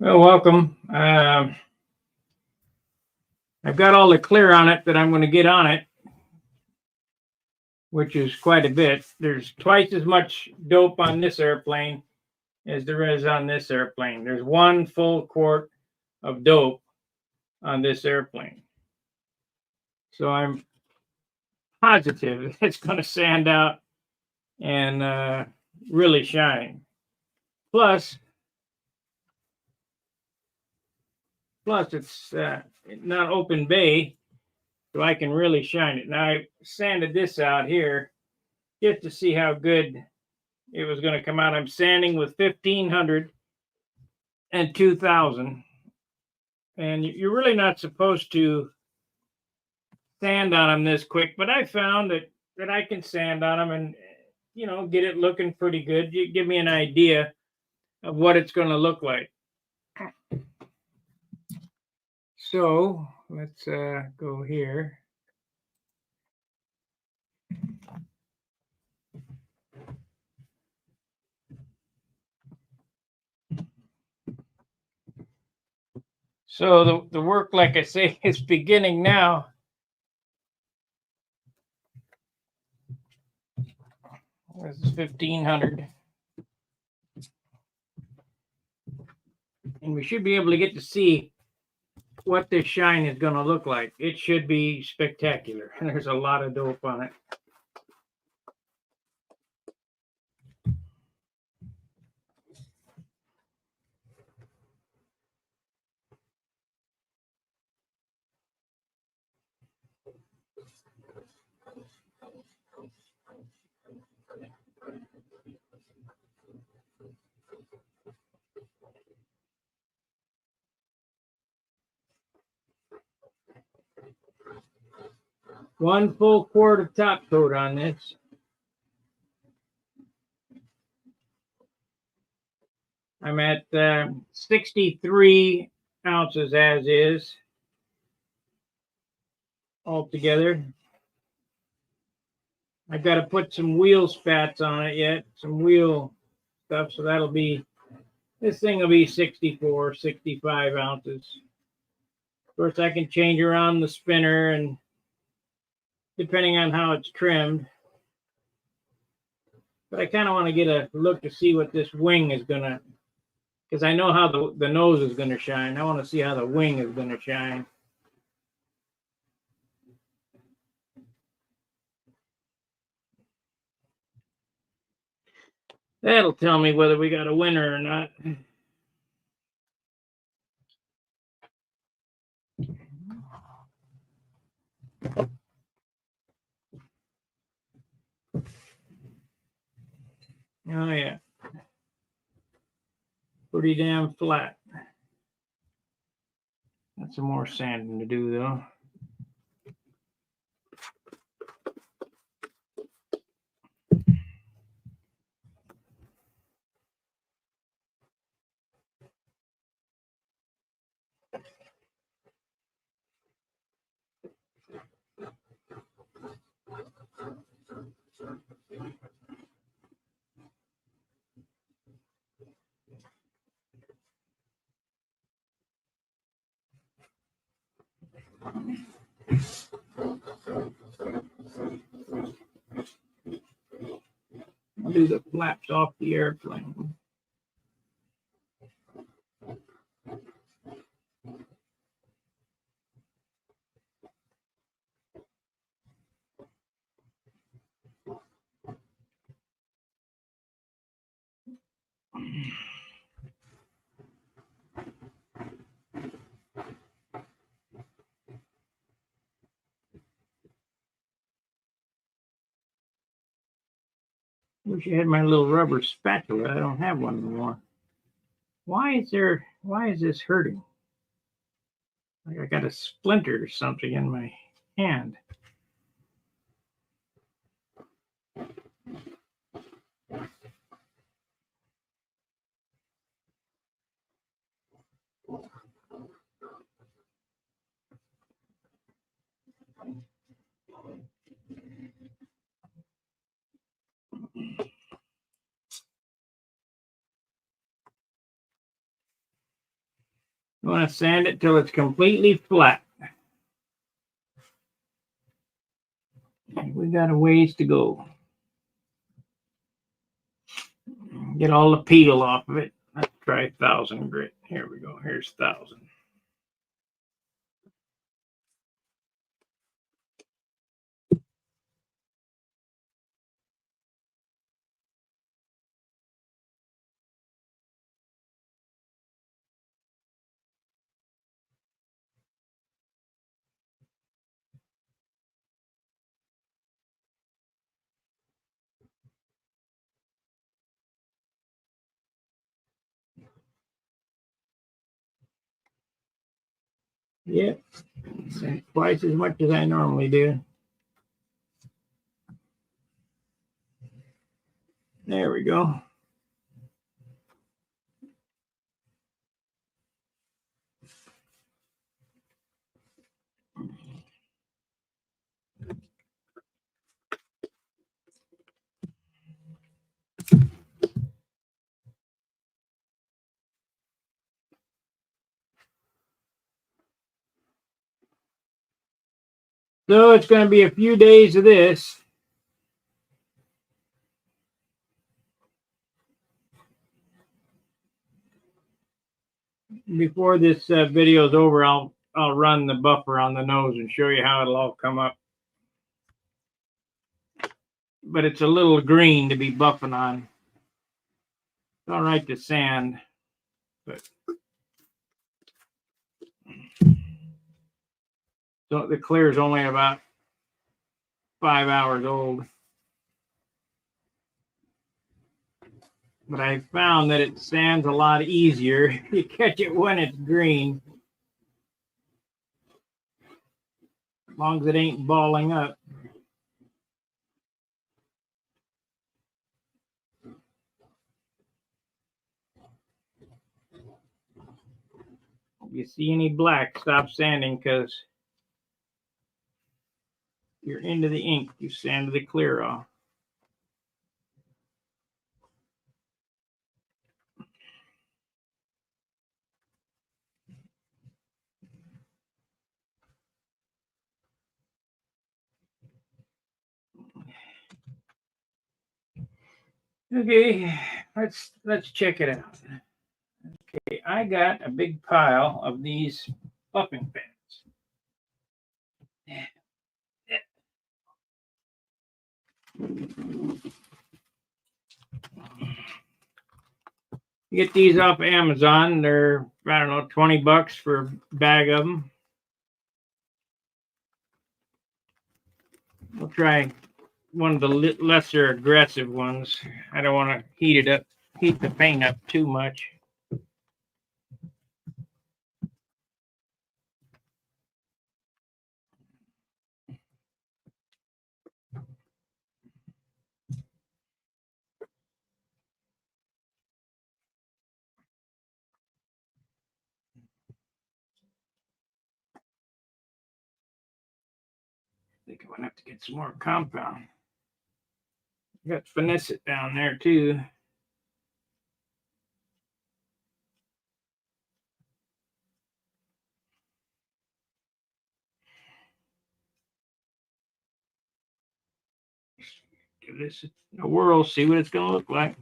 Well, welcome. I've got all the clear on it that I'm going to get on it, which is quite a bit. There's twice as much dope on this airplane as there is on this airplane. There's 1 full quart of dope on this airplane. So I'm positive it's going to sand out and really shine. Plus it's not open bay, so I can really shine it. Now I sanded this out here just to see how good it was going to come out. I'm sanding with 1500 and 2000, and you're really not supposed to sand on them this quick, but I found that I can sand on them and get it looking pretty good. You give me an idea of what it's going to look like. So let's go here. So the work, like I say, is beginning now. This is 1500. And we should be able to get to see what this shine is going to look like. It should be spectacular. There's a lot of dope on it. One full quart of top coat on this. I'm at 63 ounces as is altogether. I've got to put some wheel spats on it yet, some wheel stuff, so this thing will be 64, 65 ounces. Of course, I can change around the spinner and depending on how it's trimmed. But I kind of want to get a look to see what this wing is going to, because I know how the nose is going to shine. I want to see how the wing is going to shine. That'll tell me whether we got a winner or not. Oh, yeah. Pretty damn flat. Got some more sanding to do, though. I'll do the flaps off the airplane. Wish I had my little rubber spatula. I don't have one anymore. Why is this hurting? Like I got a splinter or something in my hand. You want to sand it till it's completely flat. We got a ways to go. Get all the peel off of it. Let's try 1,000 grit. Here we go. Here's 1,000. Yep. Sand twice as much as I normally do. There we go. So it's going to be a few days of this. Before this video is over, I'll run the buffer on the nose and show you how it'll all come up. But it's a little green to be buffing on. It's all right to sand, but so the clear is only about 5 hours old. But I found that it sands a lot easier. You catch it when it's green. As long as it ain't balling up. If you see any black, stop sanding because you're into the ink. You sanded the clear off. Okay, let's check it out. Okay, I got a big pile of these buffing pens. You get these off Amazon. They're, I don't know, $20 for a bag of them. We'll try one of the lesser aggressive ones. I don't want to heat the paint up too much. I think I'm gonna have to get some more compound. I got finesse it down there too. Give this a whirl, see what it's gonna look like.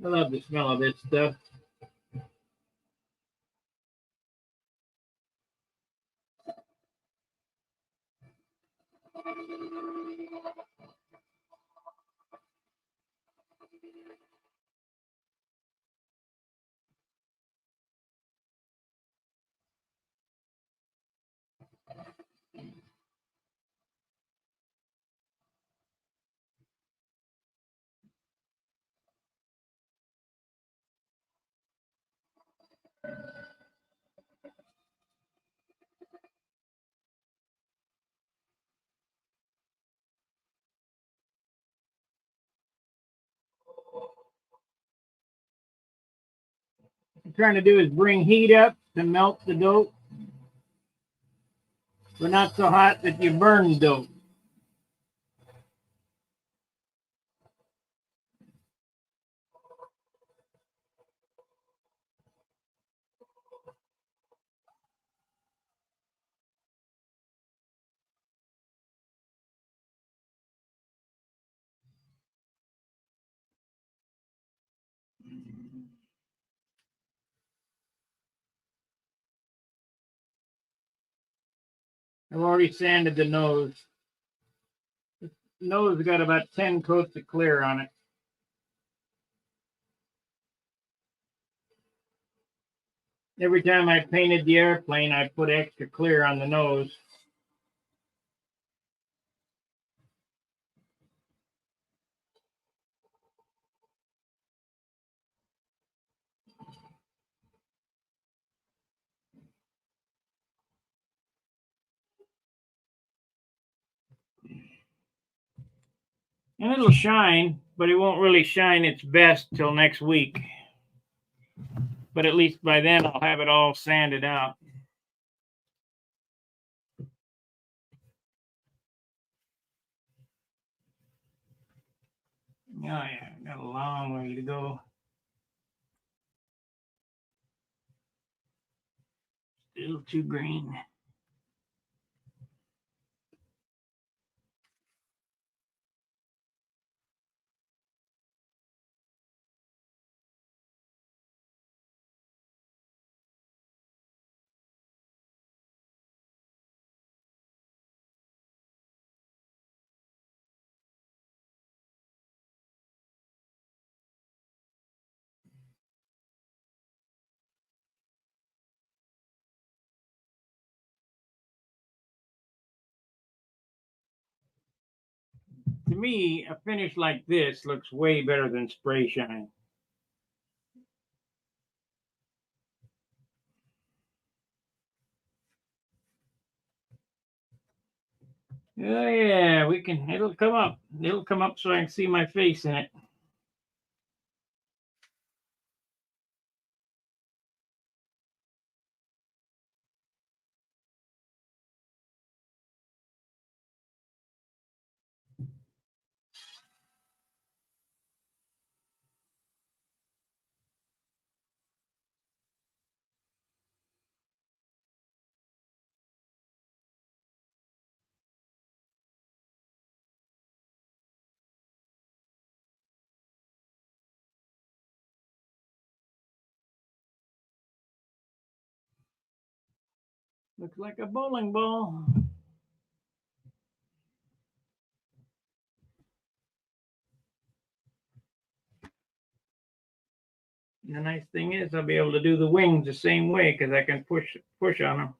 I love the smell of this stuff. I'm trying to do is bring heat up to melt the dope, but not so hot that you burn the dope. I've already sanded the nose. The nose got about 10 coats of clear on it. Every time I painted the airplane, I put extra clear on the nose. And it'll shine, but it won't really shine its best till next week. But at least by then I'll have it all sanded out. Oh yeah, got a long way to go. Still too green. To me, a finish like this looks way better than spray shine. Oh yeah, we can. It'll come up. It'll come up so I can see my face in it. Looks like a bowling ball. And the nice thing is I'll be able to do the wings the same way because I can push on them.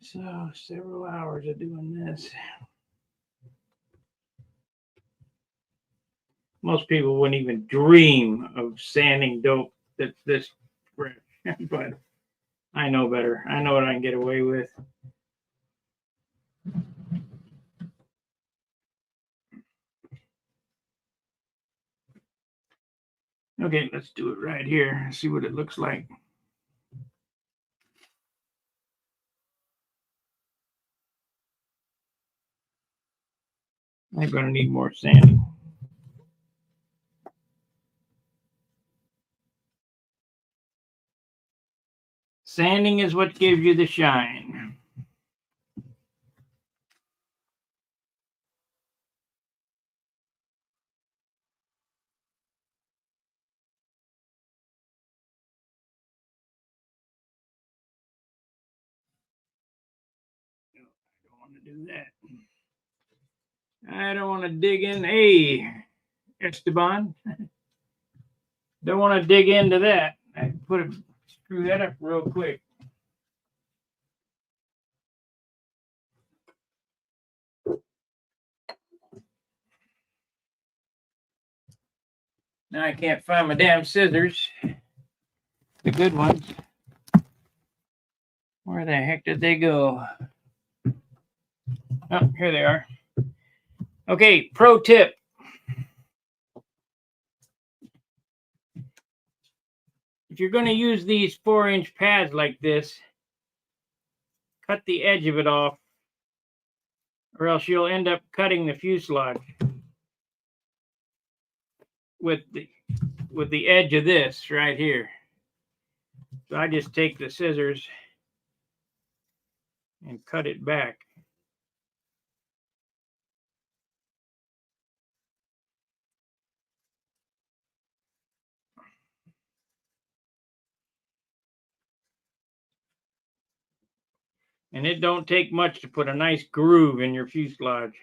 So several hours of doing this. Most people wouldn't even dream of sanding dope that's this fresh, but I know better. I know what I can get away with. Okay, let's do it right here. See what it looks like. I'm going to need more sanding. Sanding is what gives you the shine. No, I don't want to do that. I don't want to dig in. Hey, Esteban. Don't want to dig into that. I screw that up real quick. Now I can't find my damn scissors. The good ones. Where the heck did they go? Oh, here they are. Okay, pro tip. If you're going to use these 4-inch pads like this, cut the edge of it off, or else you'll end up cutting the fuselage with the edge of this right here. So I just take the scissors and cut it back. And it don't take much to put a nice groove in your fuselage.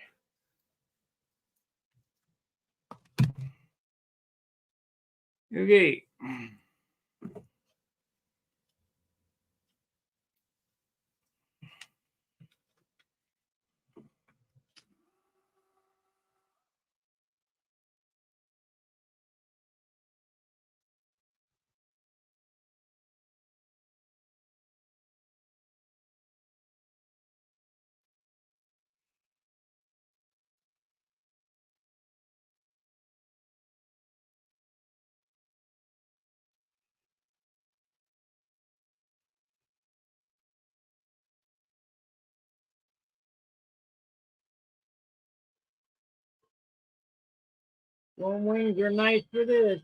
Okay. Foam wings are nice for this.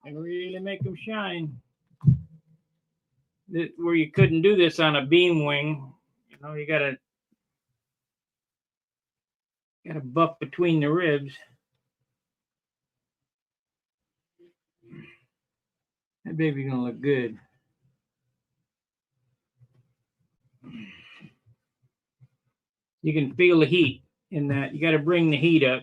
And really make them shine. Where you couldn't do this on a beam wing, you know, you gotta buff between the ribs. That baby's gonna look good. You can feel the heat in that. You got to bring the heat up.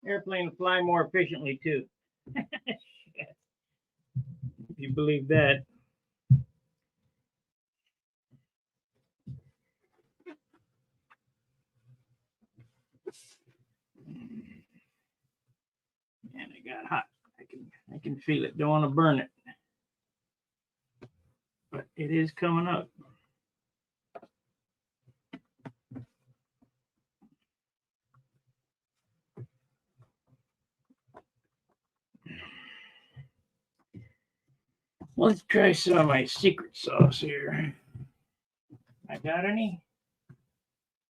Airplane fly more efficiently too. If you believe that. Man, it got hot. I can feel it. Don't want to burn it. But it is coming up. Let's try some of my secret sauce here. I got any?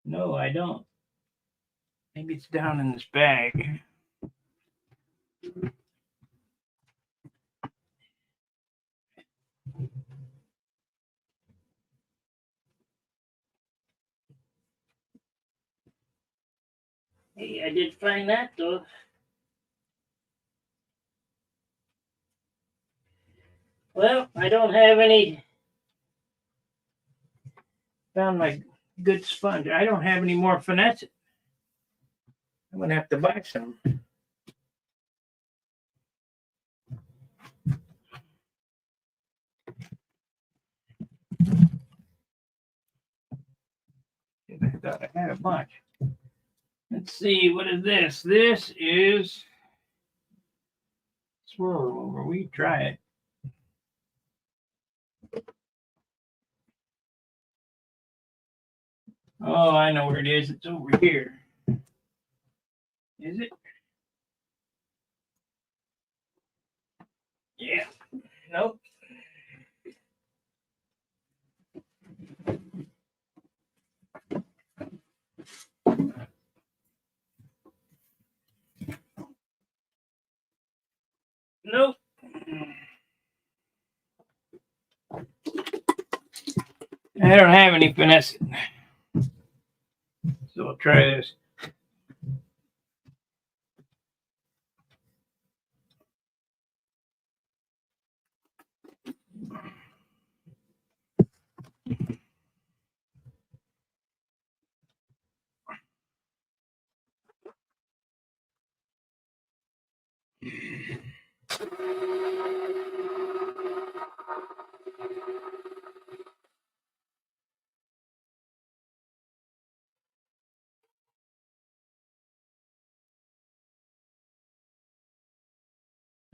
No, I don't. Maybe it's down in this bag. Hey, I did find that though. Well, I don't have any. Found my good sponge. I don't have any more finesse. I'm gonna have to buy some. I thought I had a bunch. Let's see, what is this? This is swirl remover. We try it. Oh, I know where it is. It's over here. Is it? Yeah. Nope. Nope. I don't have any finesse. So I'll try this.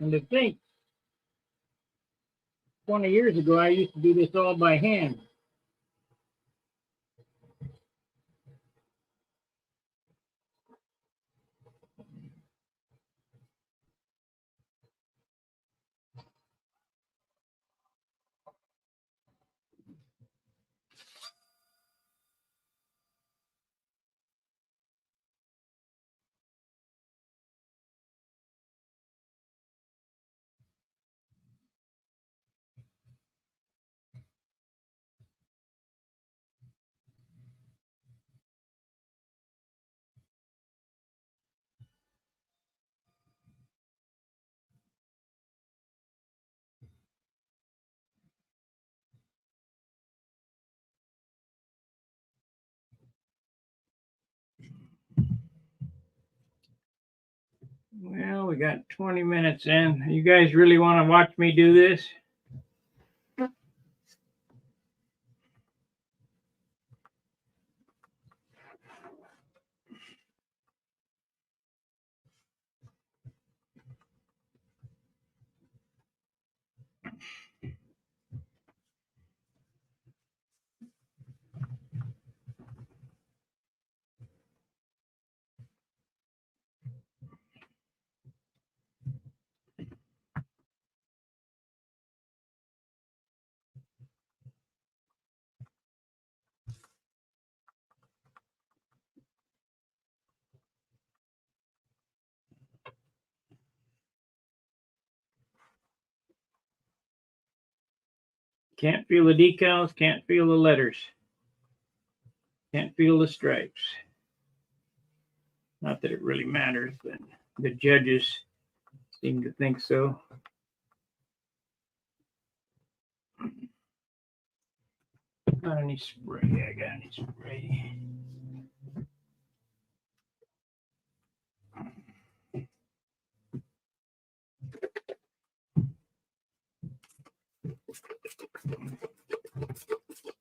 And to think, 20 years ago, I used to do this all by hand. Well, we got 20 minutes in. You guys really want to watch me do this? Can't feel the decals, can't feel the letters, can't feel the stripes. Not that it really matters, but the judges seem to think so. Got any spray? I got any spray.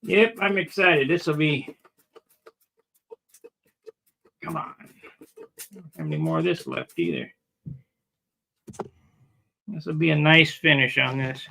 Yep, I'm excited. This will be. Come on. Don't have any more of this left either. This will be a nice finish on this.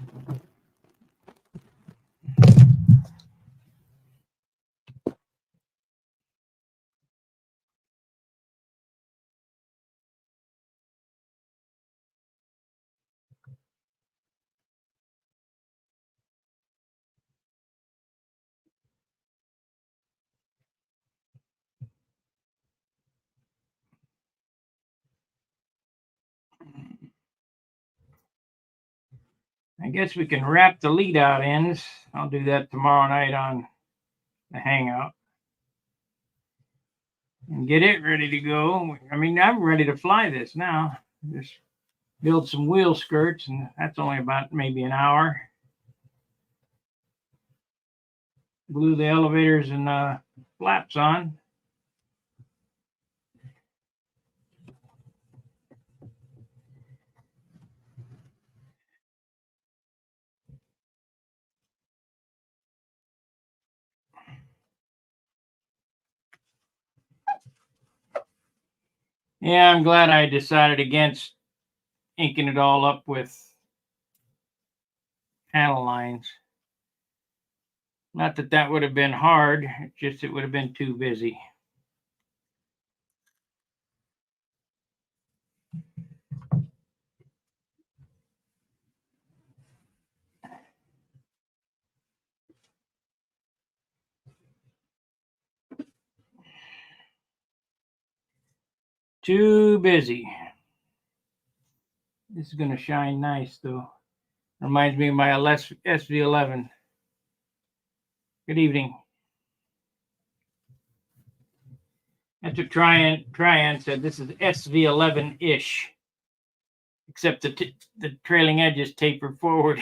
I guess we can wrap the lead out ends. I'll do that tomorrow night on the Hangout and get it ready to go. I mean, I'm ready to fly this now. Just build some wheel skirts, and that's only about maybe an hour. Glue the elevators and flaps on. Yeah, I'm glad I decided against inking it all up with panel lines. Not that that would have been hard, just it would have been too busy. Too busy. This is going to shine nice, though. Reminds me of my SV11. Good evening. That's what Tryon said. This is SV11-ish, except the trailing edges taper forward.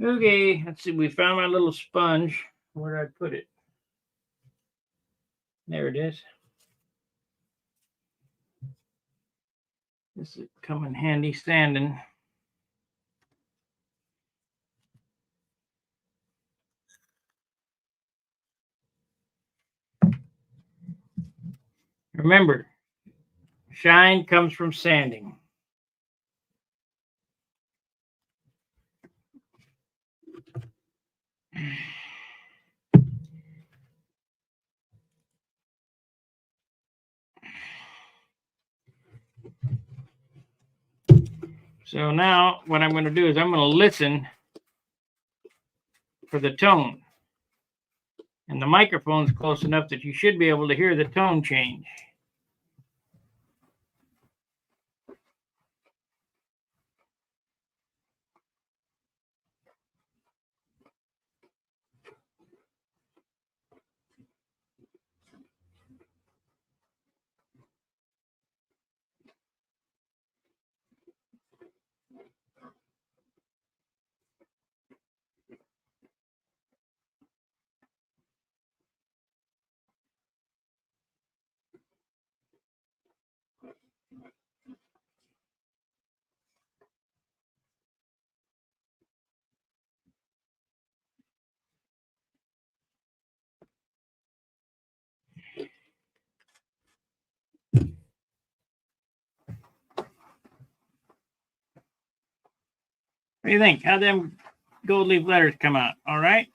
Okay, let's see. We found my little sponge. Where did I put it? There it is. This would come in handy sanding. Remember, shine comes from sanding. So now what I'm going to do is I'm going to listen for the tone. And the microphone's close enough that you should be able to hear the tone change. What do you think? How'd them gold leaf letters come out? All right?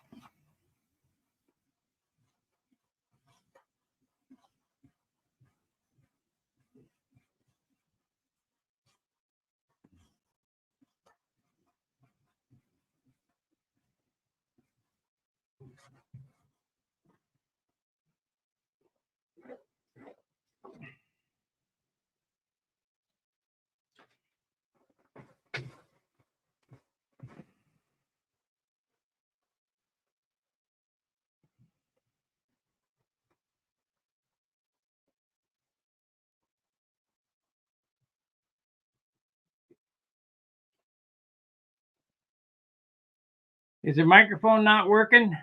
Is the microphone not working?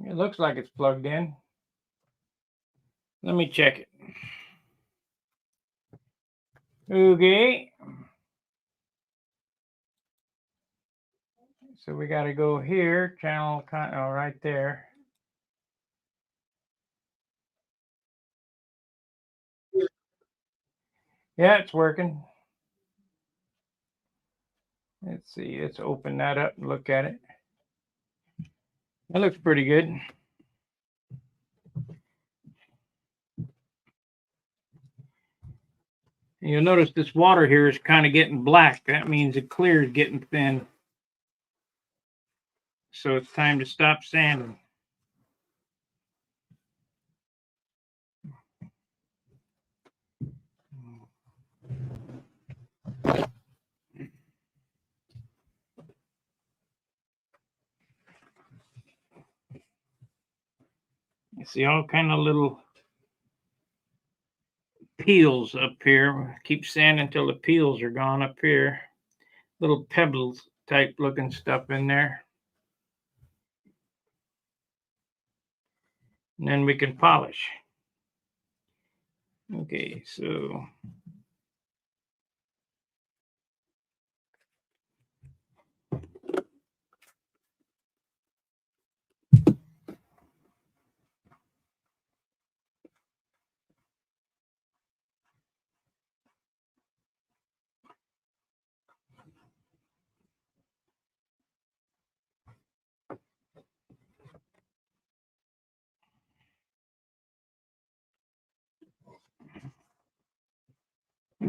It looks like it's plugged in. Let me check it. Okay. So we got to go here, channel, oh, right there. Yeah, it's working. Let's see, let's open that up and look at it. That looks pretty good. You'll notice this water here is kind of getting black. That means the clear is getting thin. So it's time to stop sanding. You see all kind of little peels up here. Keep sanding until the peels are gone up here. Little pebbles type looking stuff in there. And then we can polish. Okay, so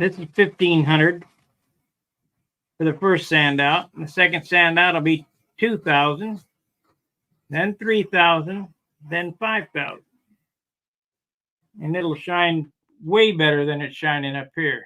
This is 1,500 for the first sand out. The second sand out will be 2,000, then 3,000, then 5,000. And it'll shine way better than it's shining up here.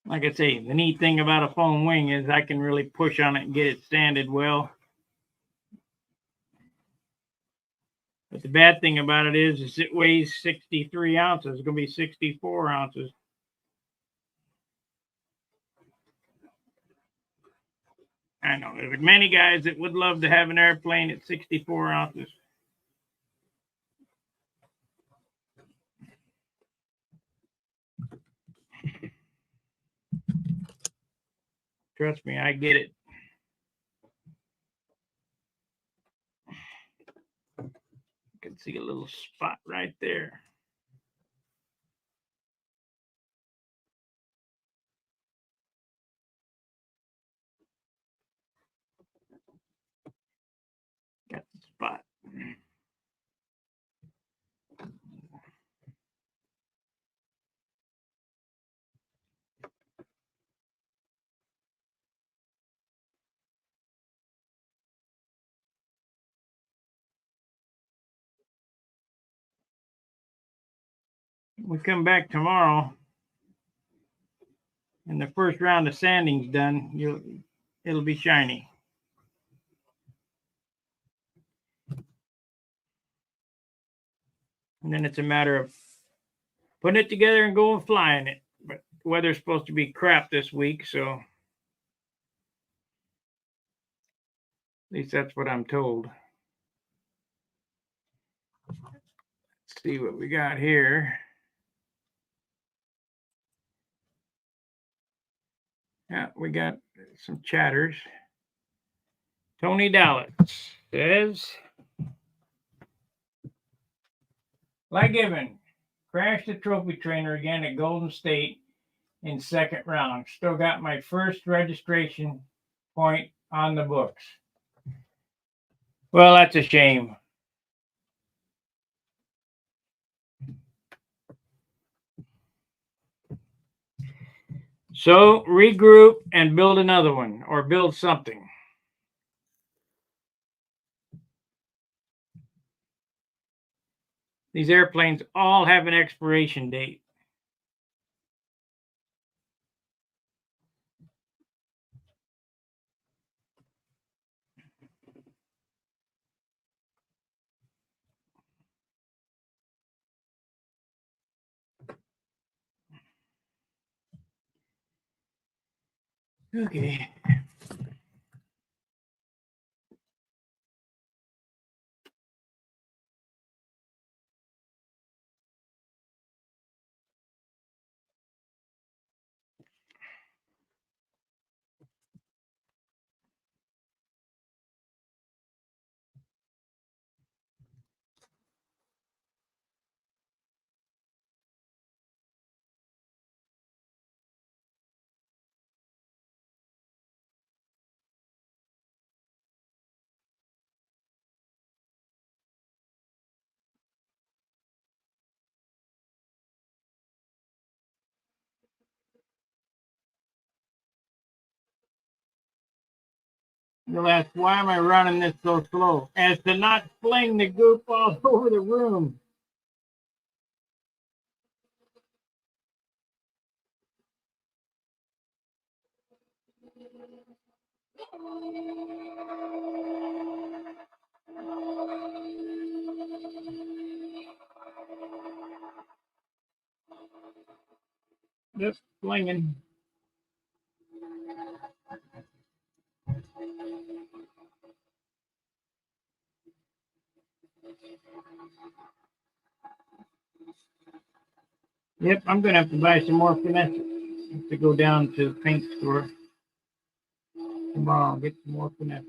Like I say, the neat thing about a foam wing is I can really push on it and get it sanded well. But the bad thing about it is it weighs 63 ounces. It's going to be 64 ounces. I know there's many guys that would love to have an airplane at 64 ounces. Trust me, I get it. You can see a little spot right there. Got the spot. We come back tomorrow, and the first round of sanding's done. It'll be shiny. And then it's a matter of putting it together and going flying it. But the weather's supposed to be crap this week, so at least that's what I'm told. Let's see what we got here. Yeah, we got some chatters. Tony Dallas says, like given, crashed the trophy trainer again at Golden State in second round. Still got my first registration point on the books. Well, that's a shame. So regroup and build another one, or build something. These airplanes all have an expiration date. Okay. You'll ask, why am I running this so slow? As to not fling the goop all over the room. Just flinging. Yep, I'm going to have to buy some more finesse to go down to the paint store tomorrow. I'll get some more finesse.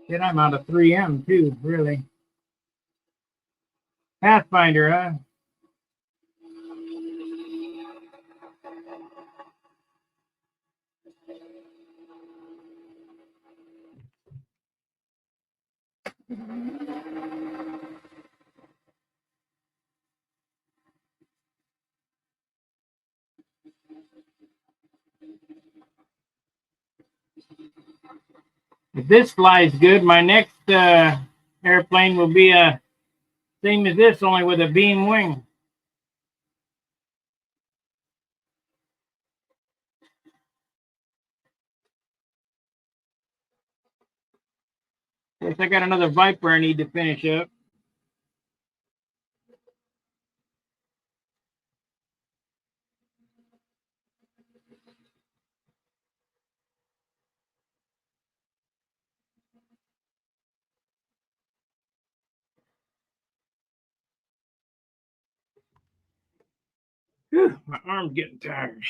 Then I'm out of 3M too, really. Pathfinder, huh? If this flies good, my next airplane will be a same as this, only with a beam wing. Guess I got another Viper I need to finish up. Whew, my arm's getting tired.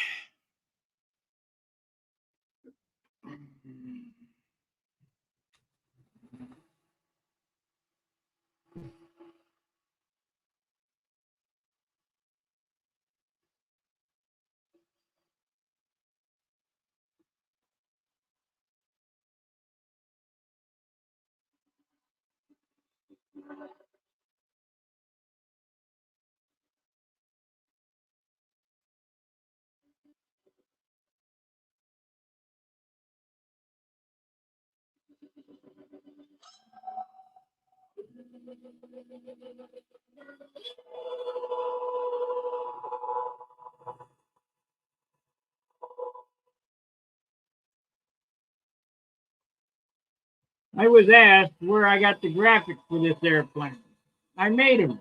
I was asked where I got the graphics for this airplane. I made them.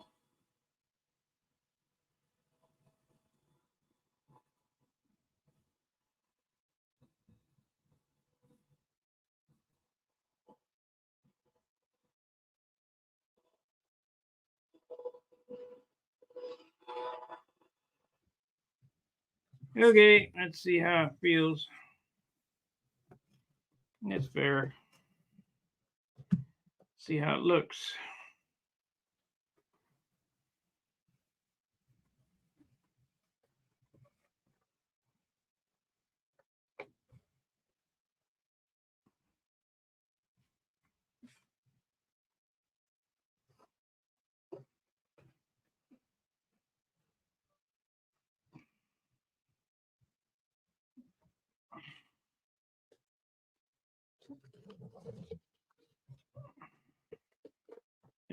Okay, let's see how it feels. It's fair. See how it looks.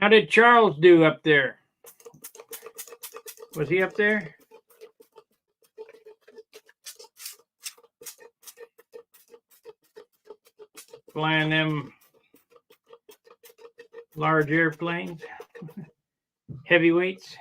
How did Charles do up there? Was he up there? Flying them large airplanes, heavyweights.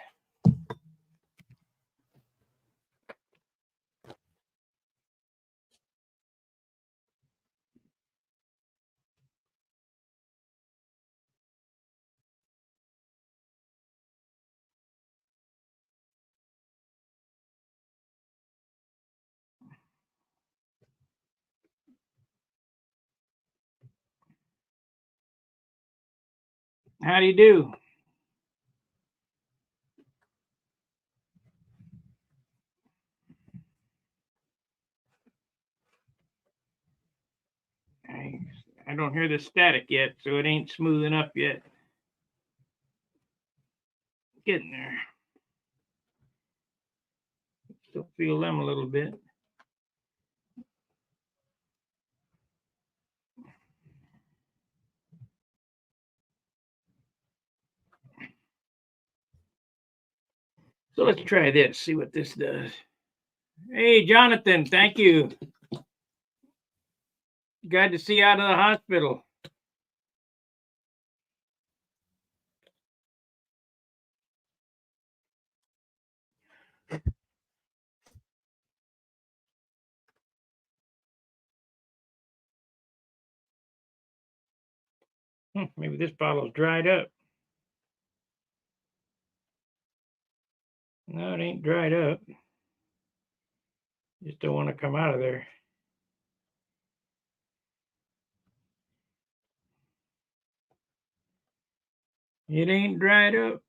How do you do? I don't hear the static yet, so it ain't smoothing up yet. Getting there. Still feel them a little bit. So let's try this, see what this does. Hey, Jonathan, thank you. Glad to see you out of the hospital. Maybe this bottle's dried up. No, it ain't dried up. Just don't want to come out of there. It ain't dried up.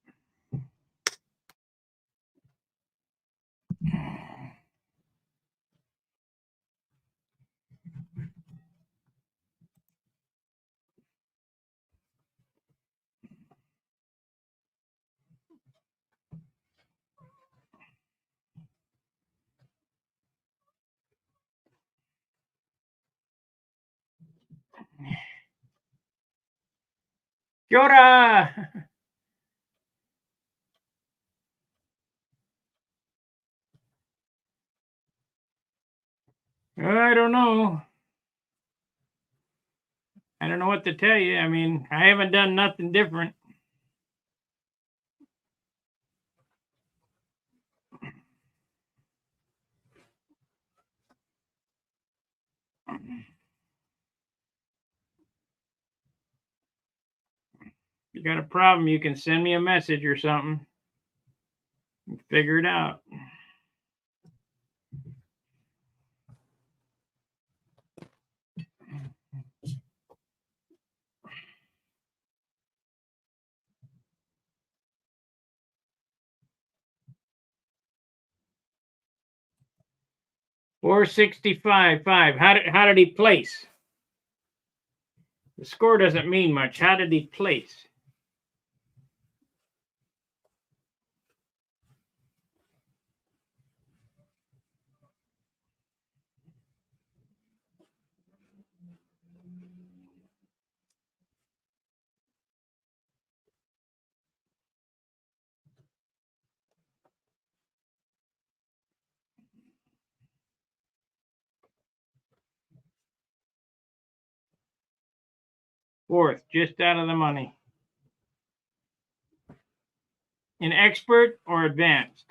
Kia ora! I don't know. I don't know what to tell you. I mean, I haven't done nothing different. If you got a problem, you can send me a message or something. Figure it out. $465.5. How did he place? The score doesn't mean much. How did he place? Fourth, just out of the money. An expert or advanced?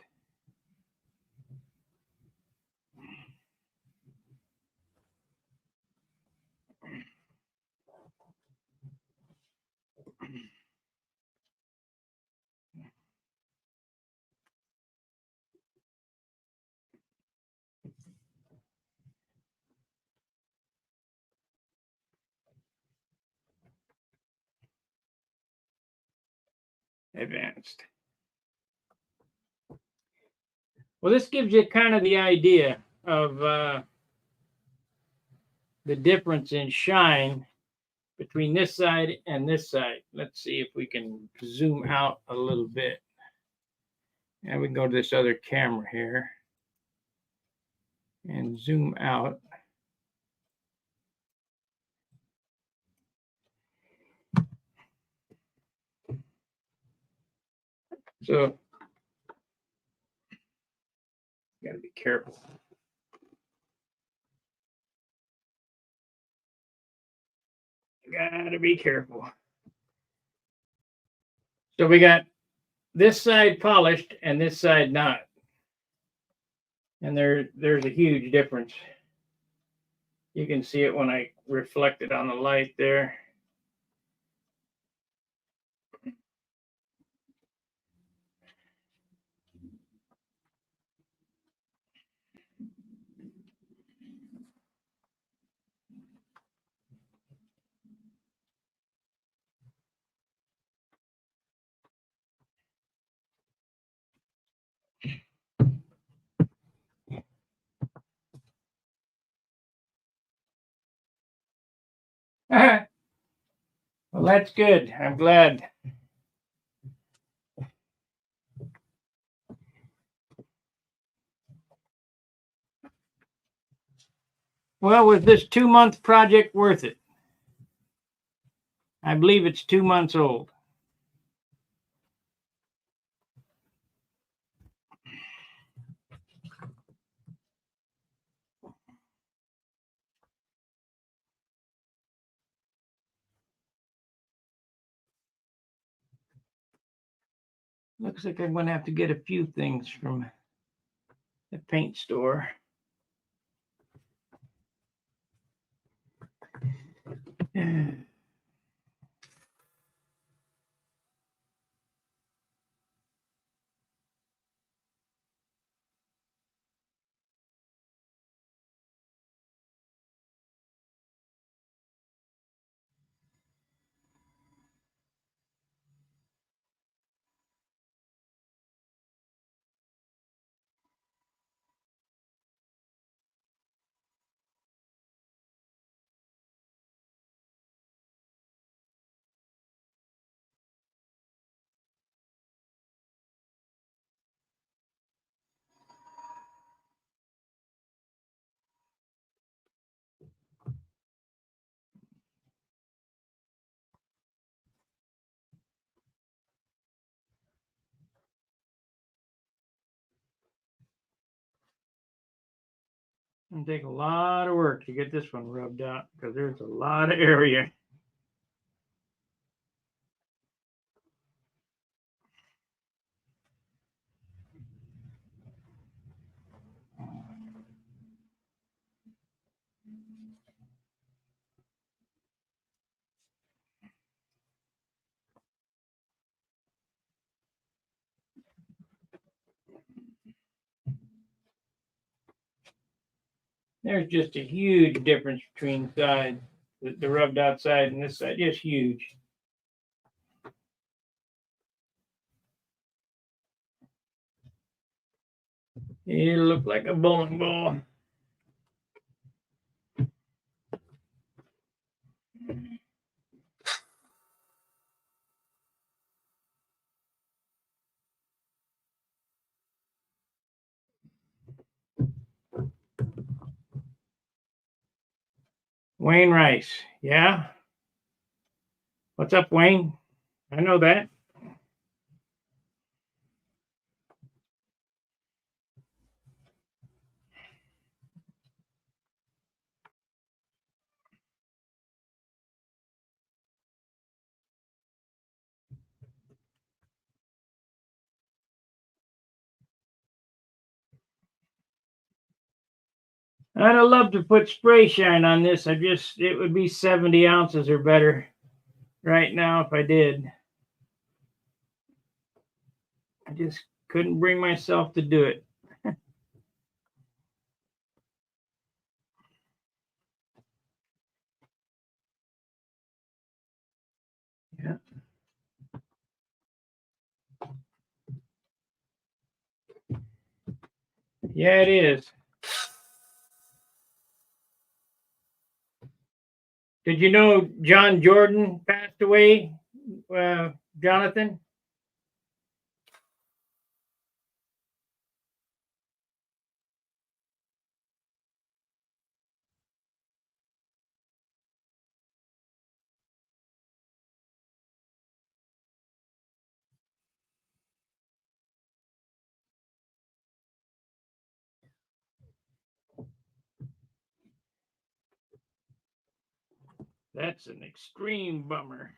Advanced. Well, this gives you kind of the idea of the difference in shine between this side and this side. Let's see if we can zoom out a little bit. And we can go to this other camera here and zoom out. So, you gotta be careful. Gotta be careful. So we got this side polished and this side not. And there's a huge difference. You can see it when I reflect it on the light there. Well, that's good. I'm glad. Well, was this 2-month project worth it? I believe it's 2 months old. Looks like I'm going to have to get a few things from the paint store. It'll take a lot of work to get this one rubbed out because there's a lot of area. There's just a huge difference between sides. The rubbed out side and this side, just huge. It'll look like a bowling ball. Wayne Rice, yeah? What's up, Wayne? I know that. I'd have loved to put spray shine on this. It would be 70 ounces or better right now if I did. I just couldn't bring myself to do it. Yeah. Yeah, it is. Did you know John Jordan passed away, Jonathan? That's an extreme bummer.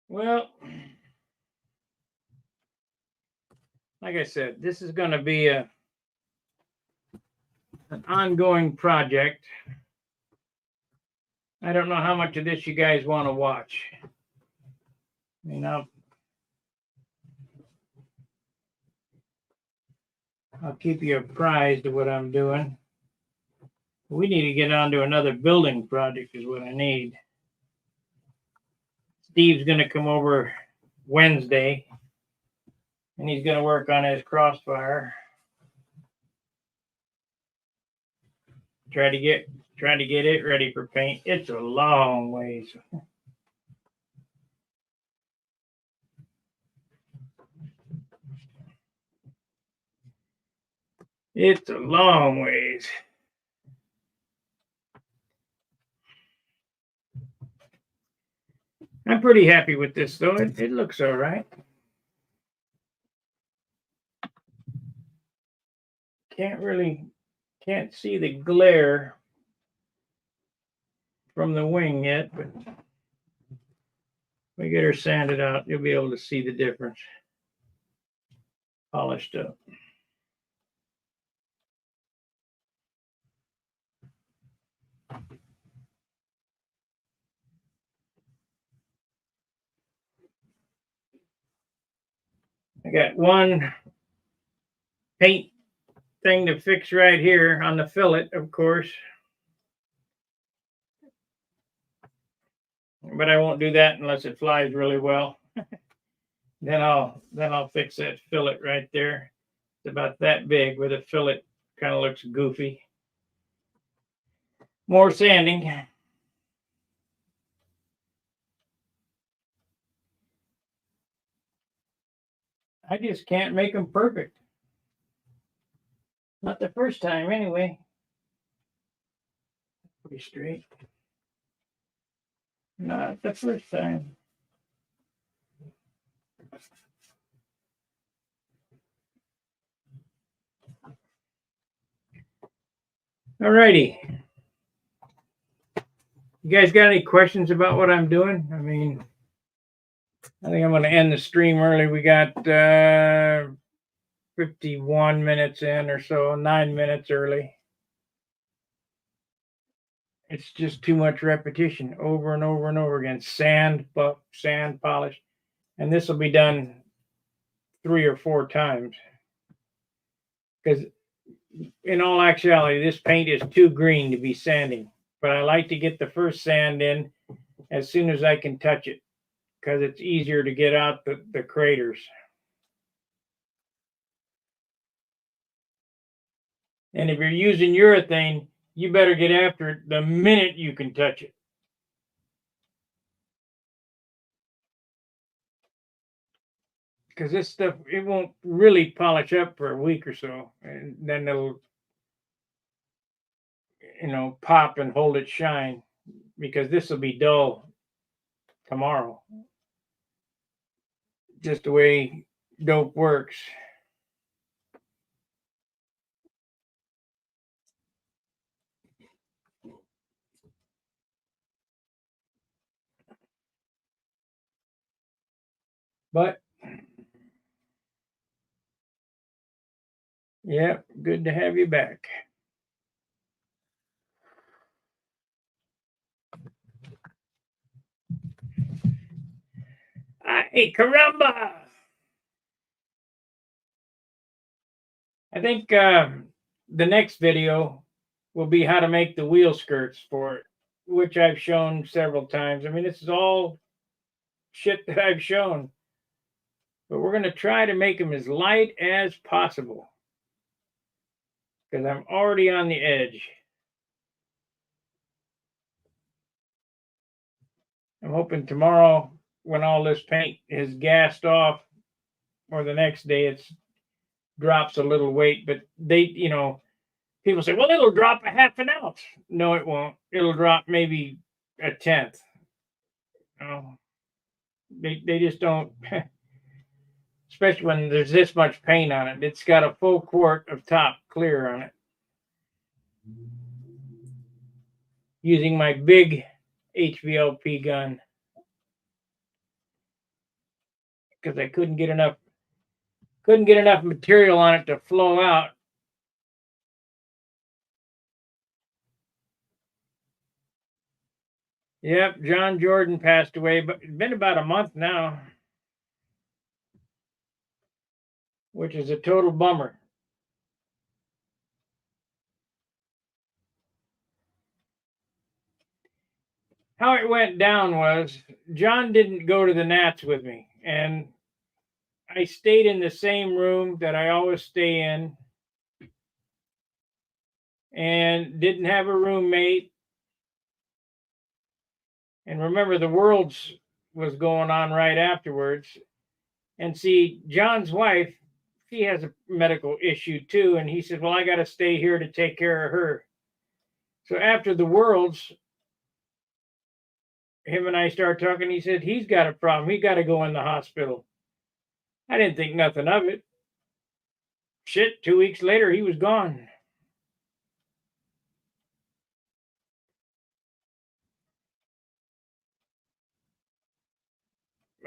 Well, like I said, this is going to be an ongoing project. I don't know how much of this you guys want to watch. You know, I'll keep you apprised of what I'm doing. We need to get on to another building project is what I need. Steve's going to come over Wednesday, and he's going to work on his crossfire. Try to get it ready for paint. It's a long ways. It's a long ways. I'm pretty happy with this though. It looks all right. Can't see the glare from the wing yet, but we get her sanded out, you'll be able to see the difference. Polished up. I got one paint thing to fix right here on the fillet, of course. But I won't do that unless it flies really well. then I'll fix that fillet right there. It's about that big where the fillet kind of looks goofy. More sanding. I just can't make them perfect. Not the first time, anyway. Pretty straight. Not the first time. Alrighty. You guys got any questions about what I'm doing? I mean, I think I'm going to end the stream early. We got 51 minutes in or so, 9 minutes early. It's just too much repetition over and over and over again. Sand, buff, sand, polish. And this will be done 3 or 4 times. Because in all actuality, this paint is too green to be sanding. But I like to get the first sand in as soon as I can touch it, because it's easier to get out the craters. And if you're using urethane, you better get after it the minute you can touch it. Because this stuff, it won't really polish up for a week or so. And then it'll, pop and hold its shine, because this will be dull tomorrow. Just the way dope works. But yeah, good to have you back. Hey, caramba! I think the next video will be how to make the wheel skirts for it, which I've shown several times. I mean, this is all shit that I've shown, but we're going to try to make them as light as possible, because I'm already on the edge. I'm hoping tomorrow, when all this paint is gassed off, or the next day, it drops a little weight. But people say, well, it'll drop a half an ounce. No, it won't. It'll drop maybe a tenth. They just don't, especially when there's this much paint on it. It's got a full quart of top clear on it. Using my big HVLP gun, because I couldn't get enough material on it to flow out. Yep, John Jordan passed away, but it's been about a month now, which is a total bummer. How it went down was, John didn't go to the Nats with me, and I stayed in the same room that I always stay in, and didn't have a roommate. And remember, the Worlds was going on right afterwards. And see, John's wife, she has a medical issue too. And he said, well, I got to stay here to take care of her. So after the Worlds, him and I started talking. He said, he's got a problem. He got to go in the hospital. I didn't think nothing of it. Shit, 2 weeks later, he was gone.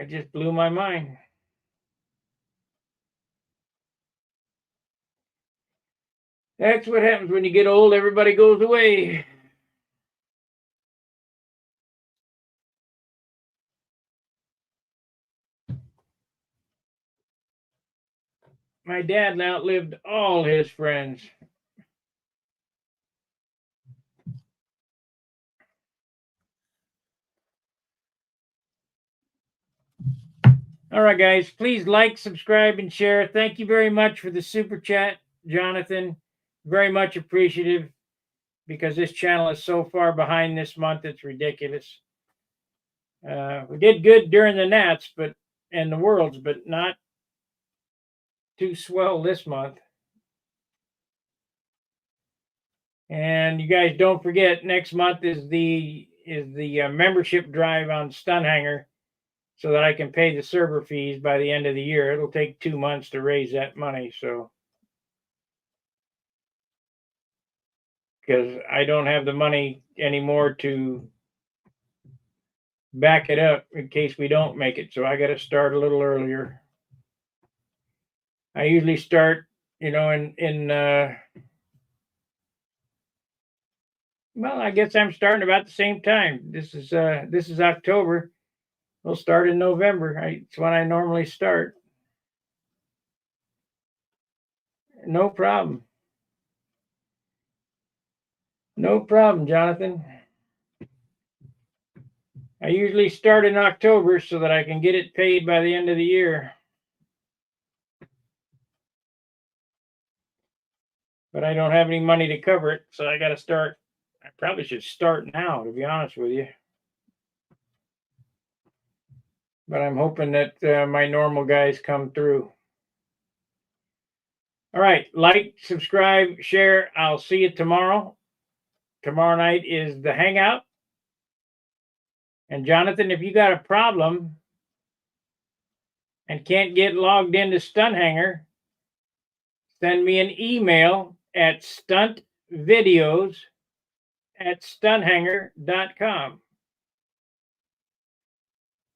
It just blew my mind. That's what happens when you get old. Everybody goes away. My dad outlived all his friends. All right, guys, please like, subscribe, and share. Thank you very much for the super chat, Jonathan. Very much appreciative, because this channel is so far behind this month. It's ridiculous. We did good during the Nats and the Worlds, but not too swell this month. And you guys don't forget, next month is the membership drive on Stunt Hangar, so that I can pay the server fees by the end of the year. It'll take 2 months to raise that money, so because I don't have the money anymore to back it up in case we don't make it. So I got to start a little earlier. I usually start, well, I guess I'm starting about the same time. This is October. We'll start in November. It's when I normally start. No problem. No problem, Jonathan. I usually start in October so that I can get it paid by the end of the year. But I don't have any money to cover it, so I got to start. I probably should start now, to be honest with you. But I'm hoping that my normal guys come through. All right, like, subscribe, share. I'll see you tomorrow. Tomorrow night is the hangout. And Jonathan, if you got a problem and can't get logged into Stunt Hangar, send me an email at stuntvideos@stunthangar.com.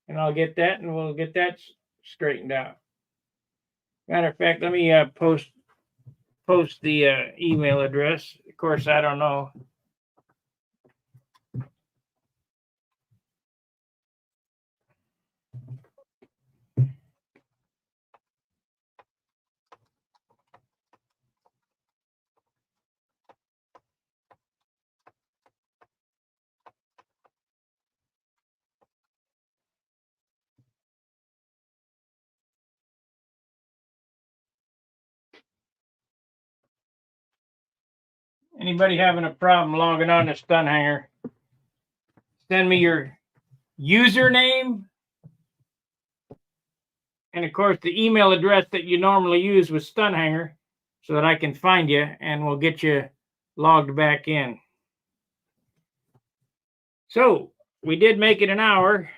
And I'll get that, and we'll get that straightened out. Matter of fact, let me post the email address. Of course, I don't know. Anybody having a problem logging on to Stunt Hangar, send me your username and, of course, the email address that you normally use with Stunt Hangar so that I can find you and we'll get you logged back in. So, we did make it an hour.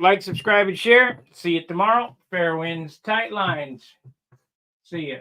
Like, subscribe, and share. See you tomorrow. Fair winds, tight lines. See ya.